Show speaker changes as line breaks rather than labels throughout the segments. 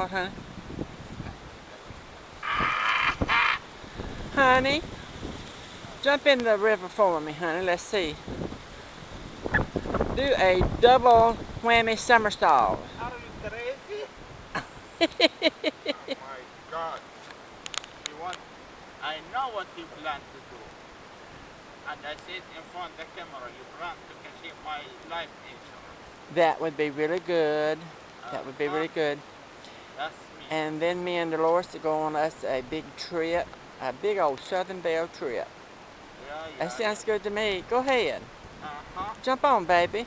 hot, honey? Honey, jump in the river for me, honey. Let's see. Do a double whammy somersault.
Are you crazy? Oh my God. You want, I know what you plan to do. And I said in front of the camera, you plan to cash my life insurance.
That would be really good. That would be really good.
That's me.
And then me and Dolores to go on us a big trip, a big old Southern Belle trip.
Yeah,
That sounds good to me. Go ahead.
Uh-huh.
Jump on, baby.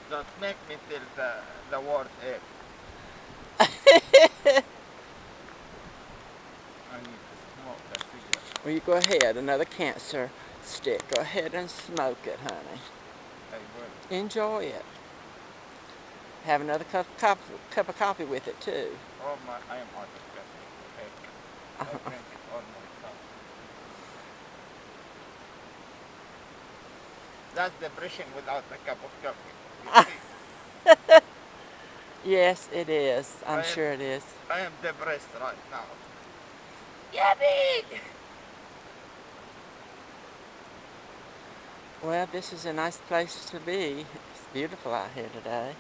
Don't make me till the word egg. I need to smoke a cigarette.
Well, you go ahead. Another cancer stick. Go ahead and smoke it, honey.
I will.
Enjoy it. Have another cup of coffee with it, too.
Oh my, I am out of coffee. I drink it all my time. That's depression without a cup of coffee. You see?
Yes, it is. I'm
I am-
sure it is.
I am depressed right now. Yummy!
Well, this is a nice place to be. It's beautiful out here today.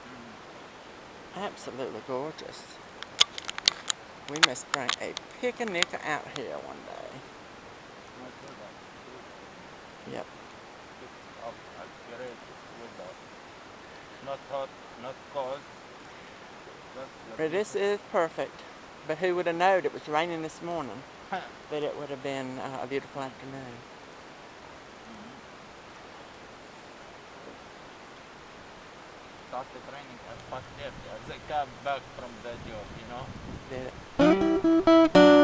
Absolutely gorgeous. We must bring a picnic out here one day. Yep.
Not hot, not cold.
But this is perfect. But who would have known it was raining this morning?
Huh.
That it would have been a beautiful afternoon.
Started raining at 5:30 as I come back from the job, you know.
Did it?